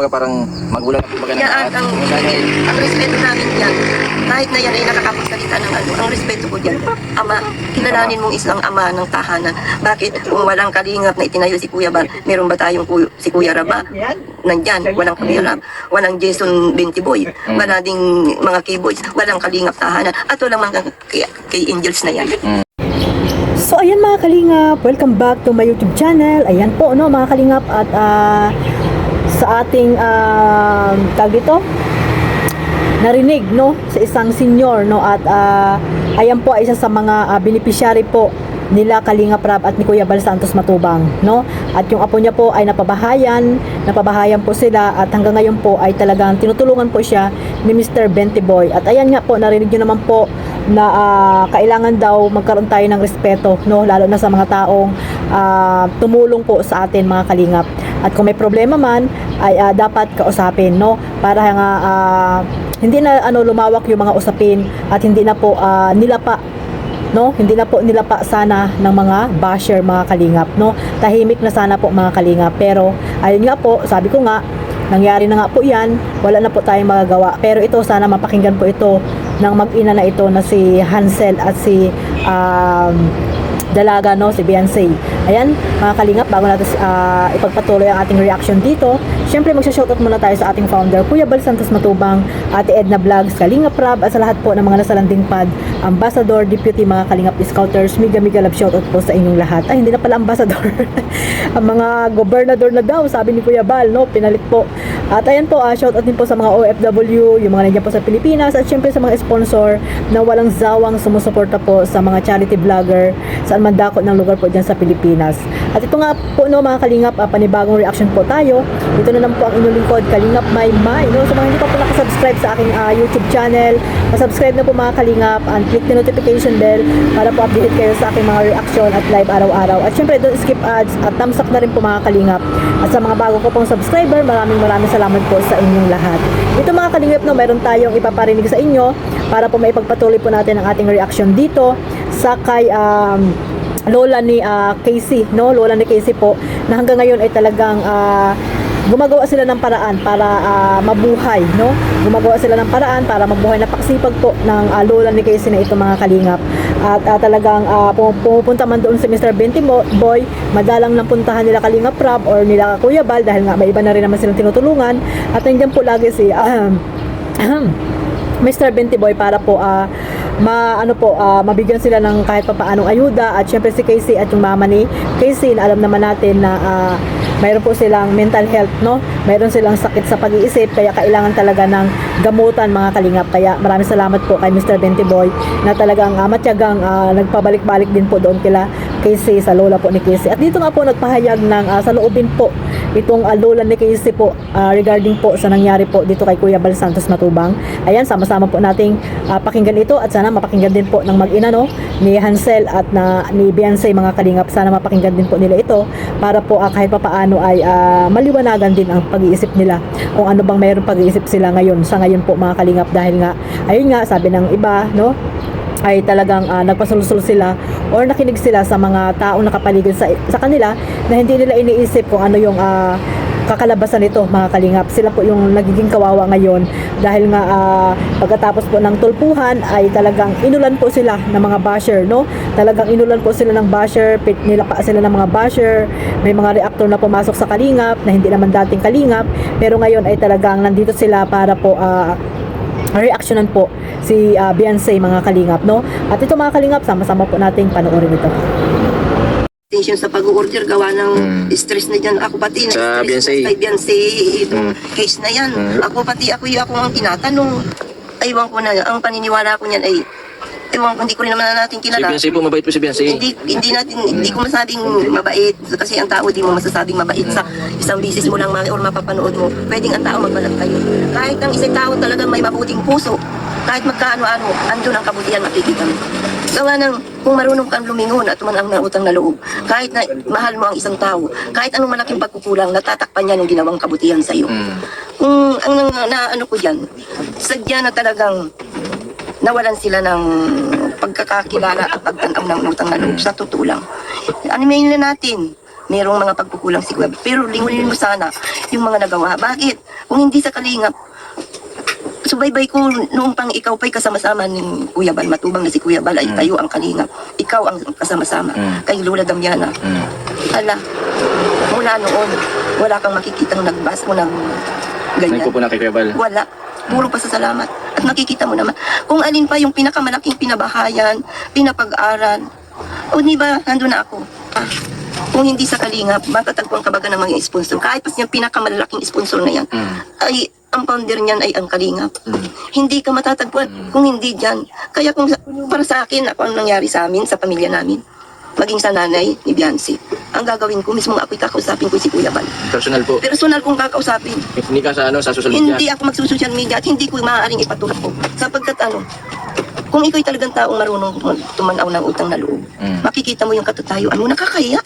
parang magulang po baga ng Yan, lahat. ang respeto namin yan, kahit na yan ay nakakapagsalita ng ano, ang respeto ko dyan, ama, kilalanin mong isang ama ng tahanan. Bakit kung walang kalingap na itinayo si Kuya Bal, meron ba tayong si Kuya Raba? Nandyan, walang Kuya Rab, walang Jason Bentiboy, wala ding mga K-boys, walang kalingap tahanan, at walang mga K-angels na yan. So ayan mga kalingap, welcome back to my YouTube channel. Ayan po no mga kalingap, at sa ating tag dito, narinig no sa isang senior no, at ayan po ay isa sa mga beneficiary po nila Kalingap Rab at ni Kuya Bal Santos Matubang no, at yung apo niya po ay napabahayan po sila, at hanggang ngayon po ay talagang tinutulungan po siya ni Mr. Bentiboy. At ayan nga po, narinig niyo naman po na kailangan daw magkaroon tayo ng respeto no, lalo na sa mga taong tumulong po sa atin mga kalingap. At kung may problema man ay dapat kausapin no, para nga hindi na lumawak yung mga usapin, at hindi na po nilapa no, hindi na po nilapa sana ng mga basher mga kalingap no. Tahimik na sana po mga kalingap, pero ayun nga po, sabi ko nga, nangyari na nga po yan, wala na po tayong magagawa. Pero ito, sana mapakinggan po ito ng mag-ina na ito na si Hansel at si Dalaga no, si Beyonce. Ayan mga kalingap, bago natin ipagpatuloy ang ating reaction dito, syempre magsha-shoutout muna tayo sa ating founder Kuya Bal Santos Matubang, Ate Edna Vlogs, Kalingap Rab, at sa lahat po ng mga nasa landing pad, ambassador, deputy, mga kalingap scouters, mega love shoutout po sa inyong lahat. Ay, hindi na pala ambassador. Ang mga gobernador na daw, sabi ni Kuya Bal no, pinalit po. At ayan po, shoutout din po sa mga OFW, yung mga nandiyan po sa Pilipinas, at syempre sa mga sponsor na walang zawang sumusuporta po sa mga charity vlogger saan man dako ng lugar po dyan sa Pilipinas. At ito nga po no mga kalingap, panibagong reaction po tayo. Ito na naman po ang inyong lingkod, Kalingap Maymay no. Sa mga hindi pa po nakasubscribe sa aking YouTube channel, subscribe na po mga kalingap, and click the notification bell para po update kayo sa aking mga reaction at live araw-araw. At syempre don't skip ads, at thumbs up na rin po mga kalingap. At sa mga bago ko pong subscriber, maraming salamat po sa inyong lahat. Ito mga kalingap no, meron tayong ipaparinig sa inyo para po maipagpatuloy po natin ang ating reaction dito sa kay lola ni Casey no, lola ni Casey po, na hanggang ngayon ay talagang gumagawa sila ng paraan para mabuhay no, gumagawa sila ng paraan para mabuhay. Napakasipag po ng lola ni Casey na ito mga kalingap, at talagang pumupunta man doon si Mr. Bentiboy, madalang nang puntahan nila Kalingap Rab or nila Kuya Bal, dahil nga may iba na rin naman silang tinutulungan. At nandiyan po lagi si Mr. Bentiboy para po mabigyan sila ng kahit pa paanong ayuda. At syempre si Casey at yung mama ni Casey, na alam naman natin na mayroon po silang mental health no, mayroon silang sakit sa pag-iisip, kaya kailangan talaga ng gamutan mga kalingap. Kaya maraming salamat po kay Mr. Bentiboy na talagang matyagang nagpabalik-balik din po doon kila Casey, sa lola po ni Casey. At dito nga po nagpahayag ng saloobin po itong lola ni Casey po regarding po sa nangyari po dito kay Kuya Bal Santos Matubang. Ayan, sama-sama po nating pakinggan ito, at sana mapakinggan din po ng mag-ina no, ni Hansel at ni Beyonce mga kalingap. Sana mapakinggan din po nila ito para po kahit pa paano ay maliwanagan din ang pag-iisip nila, kung ano bang mayroong pag-iisip sila ngayon sa ngayon po mga kalingap. Dahil nga ayun nga, sabi ng iba no, ay talagang nagpasulsul sila or nakinig sila sa mga taong nakapaligid sa kanila, na hindi nila iniisip kung ano yung kakalabasan nito mga kalingap. Sila po yung nagiging kawawa ngayon, dahil nga pagkatapos po ng tulpuhan ay talagang inulan po sila ng mga basher no, talagang inulan po sila ng basher, nilapa sila ng mga basher. May mga reactor na pumasok sa kalingap na hindi naman dating kalingap, pero ngayon ay talagang nandito sila para po reactionan po si Beyonce mga kalingap no. At ito mga kalingap, sama-sama po nating panoorin ito. Tension sa pag-order, gawa ng stress na dyan. Ako pati Sa na-stress Beyonce. kay Beyonce itong case na yan. Ako ang tinatanong. Aywan ko na, ang paniniwala ko niyan ay ewan ko, hindi ko rin naman natin Si kilala. Beyonce po, mabait po si Beyonce. Hindi ko masabing mabait, kasi ang tao di mo masasabing mabait sa isang bisis mo lang or mapapanood mo. Pwedeng ang tao magbalag kayo. Kahit ang isang tao talagang may mabuting puso, kahit magkaano-ano, andun ang kabutihan makikita mo. Gawa ng kung marunong kang lumingon at tumanang na utang na loob, kahit na mahal mo ang isang tao, kahit anong malaking pagkukulang, natatakpan niya ng ginawang kabutihan sa iyo. Kung ang naano ko diyan, sadya na talagang nawalan sila ng pagkakakilala at pagtanaw ng utang na loob. Sa totoo lang, ano natin, merong mga pagkukulang si Kuya Bal. Pero lingunin mo sana yung mga nagawa. Bakit? Kung hindi sa Kalingap, subaybay ko noong pang ikaw pa'y kasama-sama ni Kuya Bal, Matubang na si Kuya Bal ay kayo ang Kalingap. Ikaw ang kasama-sama. Kay Lola Damiana. Hala, mula noon, wala kang makikitang nagbas mo ng ganyan. Nagpupuna kay Kuya Bal. Wala. Puro pasasalamat. At nakikita mo naman, kung alin pa yung pinakamalaking pinabahayan, pinapag-aral. O di ba, nandun na ako. Kung hindi sa Kalingap, matatagpuan ka baga ng mga sponsor. Kahit pas yung pinakamalaking sponsor na yan, ay ang founder niyan ay ang Kalingap. Hindi ka matatagpuan kung hindi dyan. Kaya kung para sa akin, ako ang nangyari sa amin, sa pamilya namin, maging sa nanay ni Biancy, ang gagawin ko, mismo ako'y kakausapin ko si Kuya Bal. Personal po. Personal kong kakausapin. Hindi ka sa sa social media. Hindi ako magsusocial media at hindi ko maaaring ipatulak ko. Sapagkat kung ikaw'y talagang taong marunong tumanaw ng utang na loob, makikita mo yung katatayuan mo, nakakaya.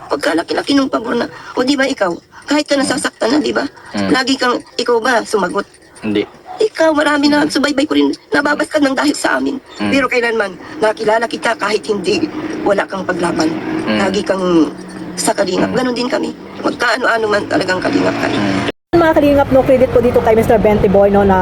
Pagkalaki-laki ng pabor na, o di ba ikaw, kahit ka nasasaktan na, di ba? Lagi kang, ikaw ba, sumagot? Hindi. Ikaw, marami na, subaybay ko rin, nababas ka ng dahil sa amin. Pero kailanman, nakilala kita kahit hindi, wala kang paglaban. Lagi kang sa Kalingap. Ganon din kami. Magkaano-ano man talagang Kalingap kami. Mga Kalingap, no, credit po dito kay Mr. Benty Boy, no, na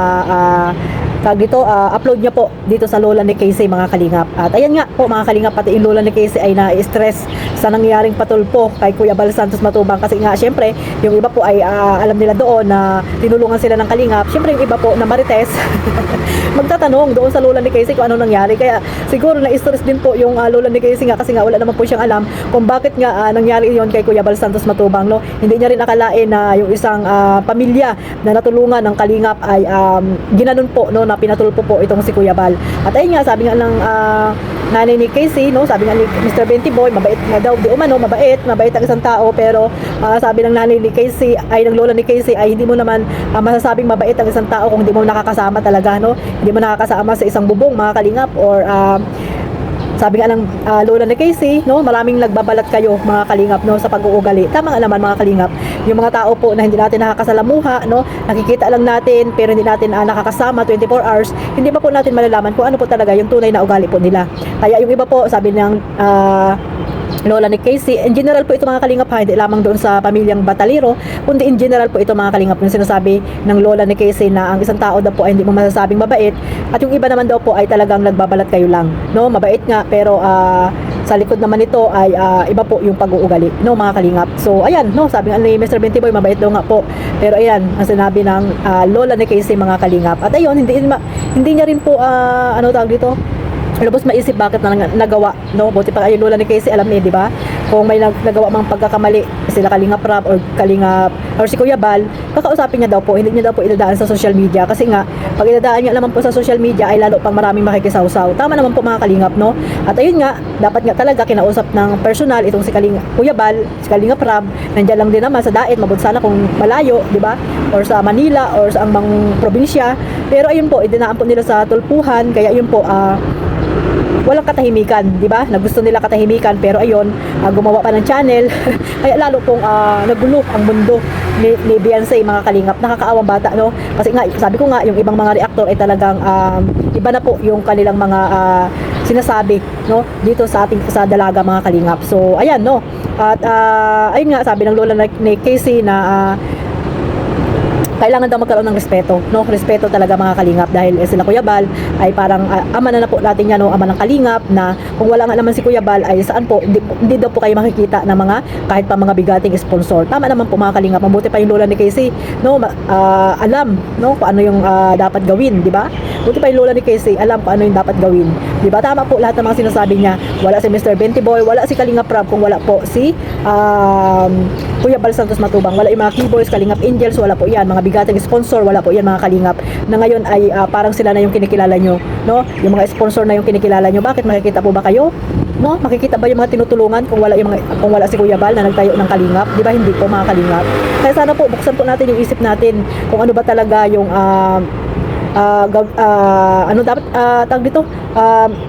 tag dito, upload niya po dito sa lola ni Casey, mga Kalingap. At ayan nga po mga Kalingap, pati yung lola ni Casey ay na-stress sa nangyaring patulpo kay Kuya Bal Santos Matubang, kasi nga syempre yung iba po ay alam nila doon na tinulungan sila ng Kalingap. Syempre yung iba po na marites magtatanong doon sa lola ni Casey kung ano nangyari, kaya siguro na-stress din po yung lola ni Casey nga, kasi nga wala naman po siyang alam kung bakit nga nangyari yon kay Kuya Bal Santos Matubang, no. Hindi niya rin akalain na yung isang pamilya na natulungan ng Kalingap ay ginanon po, no, na pinatulpo po itong si Kuya Bal. At ayun nga, sabi nga ng nanay ni Casey, no, sabi nga ni Mr. Benty Boy, mabait nga daw di umano, mabait ang isang tao, pero sabi ng nanay ni Casey ay ng lola ni Casey ay hindi mo naman masasabing mabait ang isang tao kung hindi mo nakakasama talaga, no. Hindi mo nakakasama sa isang bubong, mga Kalingap, or sabi nga ng lola ni Casey, no, maraming nagbabalat kayo, mga Kalingap, no, sa pag-uugali. Tama nga naman, mga Kalingap, yung mga tao po na hindi natin nakakasalamuha, no, nakikita lang natin pero hindi natin nakakasama 24 hours, hindi pa po natin malalaman kung ano po talaga yung tunay na ugali po nila. Kaya yung iba po, sabi ng lola ni Casey, in general po ito, mga Kalingap, hindi lamang doon sa pamilyang Batalero, kundi in general po ito, mga Kalingap, yung sinasabi ng lola ni Casey na ang isang tao daw po ay hindi mo masasabing mabait, at yung iba naman daw po ay talagang nagbabalat kayo lang, no, mabait nga pero sa likod naman ito ay iba po yung pag-uugali, no, mga Kalingap. So ayan, no, sabi nga ni Mr. Benty Boy, mabait daw nga po, pero ayan ang sinabi ng lola ni Casey, mga Kalingap. At ayun, hindi niya rin po ano tawag dito, lubos maisip bakit na nagawa, no. Buti pa ay lola ni Casey, alam niya, di ba, kung may nagawa mang pagkakamali sila Kalingap Rab or Kalingap or si Kuya Bal, kakausapin niya daw po, hindi niya daw po idadaan sa social media, kasi nga pag idadaan niya naman po sa social media ay lalo pang maraming makikisawsaw. Tama naman po, mga Kalingap, no. At ayun nga, dapat nga talaga kinausap ng personal itong si Kuya Bal, si Kalingap Rab, nandiyan lang din naman sa Daet, mabot sana kung malayo, di ba, or sa Manila or sa amang probinsya, pero ayun po, idinaan po nila sa tulpuhan, kaya ayun po walang katahimikan, di ba? Nagusto nila katahimikan, pero ayun, gumawa pa ng channel. Kaya lalo pong nagulo ang mundo ni Beyonce, mga Kalingap. Nakakaawang bata, no? Kasi nga, sabi ko nga, yung ibang mga reactor ay talagang iba na po yung kanilang mga sinasabi, no, dito sa ating sa dalaga, mga Kalingap. So ayan, no. At ayun nga, sabi ng lola ni Casey na kailangan daw magkaroon ng respeto, no? Respeto talaga, mga Kalingap, dahil sila Kuya Bal ay parang ama na po natin yan, no? Ama ng Kalingap, na kung wala nga naman si Kuya Bal ay saan po, hindi daw po kayo makikita ng mga kahit pa mga bigating sponsor. Tama naman po, mga Kalingap. Mabuti pa yung lola ni Casey, no, alam, no, kung ano yung dapat gawin, di ba? Buti pa yung lola ni Casey, alam kung ano yung dapat gawin, di ba? Tama po lahat ng mga sinasabi niya. Wala si Mr. Benty Boy, wala si Kalingap Rab kung wala po si Kuya Bal Santos Matubang, wala yung mga Keyboys, Kalingap Angels, wala po yan, mga bigating sponsor, wala po yan, mga Kalingap, na ngayon ay parang sila na yung kinikilala nyo, no, yung mga sponsor na yung kinikilala nyo. Bakit? Makikita po ba kayo, no, makikita ba yung mga tinutulungan kung wala si Kuya Bal na nagtayo ng Kalingap, di ba? Hindi po, mga Kalingap. Kaya sana po buksan po natin yung isip natin kung ano ba talaga yung ano dapat tawag dito,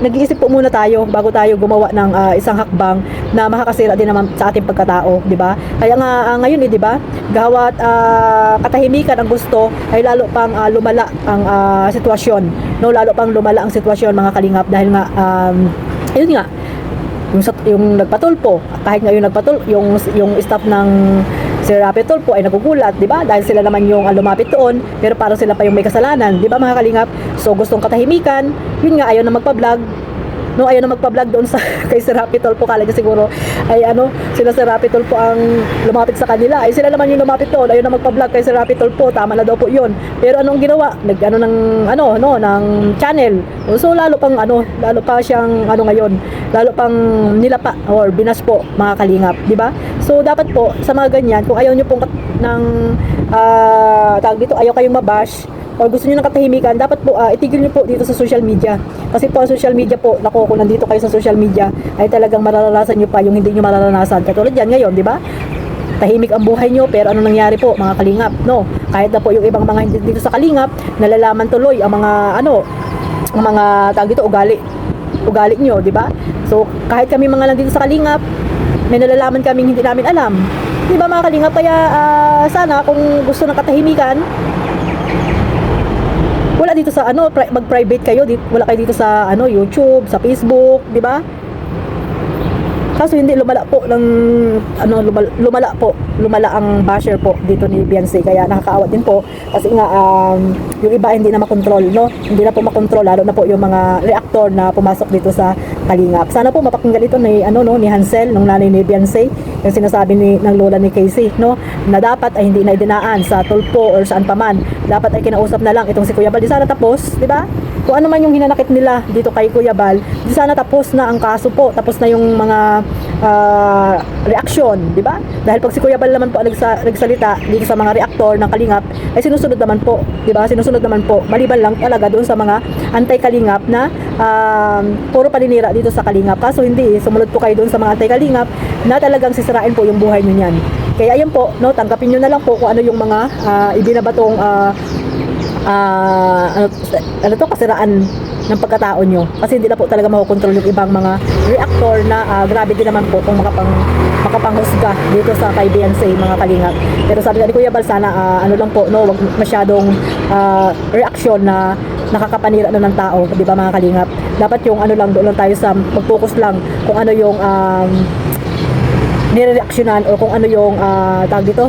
nag-iisip po muna tayo bago tayo gumawa ng isang hakbang na makakasira din naman sa ating pagkatao, di ba? Kaya nga ngayon, di ba, gawat katahimikan ang gusto ay lalo pang lumala ang sitwasyon, no, lalo pang lumala ang sitwasyon, mga Kalingap, dahil nga yun nga, yung nagpatulpo, kahit nga yung staff ng Sir Rapi Tulfo ay nagugulat, di ba? Dahil sila naman yung lumapit doon, pero parang sila pa yung may kasalanan, di ba mga kalingap? So gustong katahimikan, yun nga, ayaw na magpa-vlog. No, ayaw na magpa-vlog doon sa kay Sir Rapi Tulfo. Kala niya siguro ay sila Sir Rapi Tulfo ang lumapit sa kanila. Ay sila naman yung lumapit doon. Ayaw na magpa-vlog kay Sir Rapi Tulfo. Tama na daw po 'yun. Pero anong ginawa? Ng channel. So lalo pa siyang ngayon. Lalo pang nilapa or binas po mga kalingap, di ba? So dapat po sa mga ganyan, kung ayaw niyo pong tawag dito, ayaw kayong mabash o gusto niyo ng katahimikan, dapat po itigil niyo po dito sa social media. Kasi po ang social media po, kung nandito kayo sa social media, ay talagang mararanasan niyo pa yung hindi niyo mararanasan. Katulad yan ngayon, di ba? Tahimik ang buhay niyo, pero ano nangyari po mga kalingap, no? Kahit na po yung ibang mga hindi dito sa kalingap, nalalaman tuloy ang mga tawag dito, ugali niyo, di ba? So kahit kami mga lang dito sa kalingap, may nalalaman kaming hindi namin alam. Di ba mga kalingap? Kaya sana kung gusto ng katahimikan, wala dito sa mag-private kayo, wala kayo dito sa YouTube, sa Facebook, di ba? Kaso hindi lumala ang basher po dito ni Beyonce, kaya nakakaawa din po kasi nga yung iba hindi na makontrol, no? Hindi na po makontrol, lalo na po yung mga reactor na pumasok dito sa kalingap. Sana po mapakinggan ito ni ni Hansel, ng nanay ni Beyonce, yung sinasabi ng lola ni Casey, no? Na dapat ay hindi na idinaan sa Tulfo or saan paman. Dapat ay kinausap na lang itong si Kuya Bal. Di sana tapos, di ba? Kung ano man yung hinanakit nila dito kay Kuya Bal, di sana tapos na ang kaso po, tapos na yung mga reaksyon, di ba? Dahil pag si Kuya Bal naman po nagsalita dito sa mga reaktor ng kalingap, ay sinusunod naman po, di ba? Sinusunod naman po, maliban lang talaga doon sa mga anti-kalingap na puro paninira dito sa kalingap. Kaso hindi, sumunod po kayo doon sa mga anti-kalingap na talagang sisirain po yung buhay nyo niyan. Kaya ayun po, no, tanggapin nyo na lang po kung ano yung mga ibinabatong kasiraan ng pagkatao nyo, kasi hindi na po talaga makokontrol yung ibang mga reactor na grabe din naman po kung makapanghusga dito sa kay Beyonce mga kalingap. Pero sabi ni Kuya Bal, sana lang po, no, wag masyadong reaction na nakakapanira ng tao, di ba mga kalingap? Dapat yung doon lang tayo sa mag-focus lang kung ano yung nireaksyonan o kung ano yung tawag dito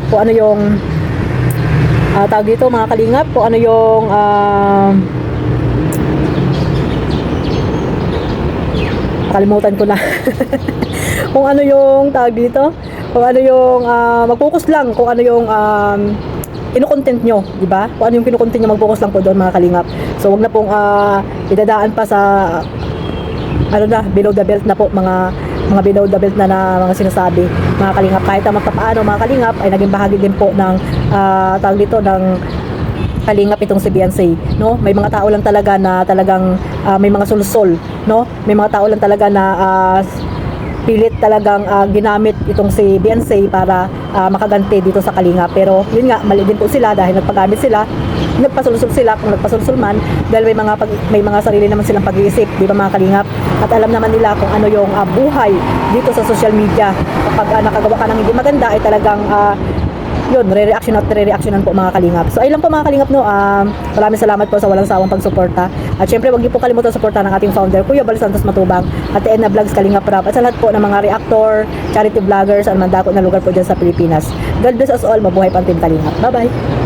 mga kalingap, kung ano yung kalimutan ko na kung ano yung tawag dito, kung ano yung mag-focus lang kung ano yung ino-content nyo, di ba? Kung ano yung kino-content nyo, mag-focus lang po doon mga kalingap. So wag na pong idadaan pa sa below the belt na po, mga below the belt na mga sinasabi mga kalingap. Kahit na magpapaano mga kalingap, ay naging bahagi din po ng tawag dito ng kalingap itong si Beyonce, no? May mga tao lang talaga na talagang may mga sulsol, no? May mga tao lang talaga na pilit talagang ginamit itong si Beyonce para makaganti dito sa kalingap. Pero yun nga, mali din po sila dahil nagpagamit sila, nagpasulsul sila kung nagpasulsul man, dahil may mga sarili naman silang pag-iisip, di ba mga kalingap? At alam naman nila kung ano yung buhay dito sa social media. Kapag nakagawa ka ng hindi maganda, ay talagang yun, re-reactionan po mga kalingap. So ayun lang po mga kalingap, no. Maraming salamat po sa walang sawang pagsuporta. At syempre wag niyo po kalimutan suportahan ng ating founder Kuya Bal Santos Matubang at Edna Vlogs Kalingap Rap, at sa lahat po ng mga reactor, charity vloggers at mandako na lugar po dyan sa Pilipinas. God bless us all. Mabuhay pa ang Team Kalingap. Bye bye.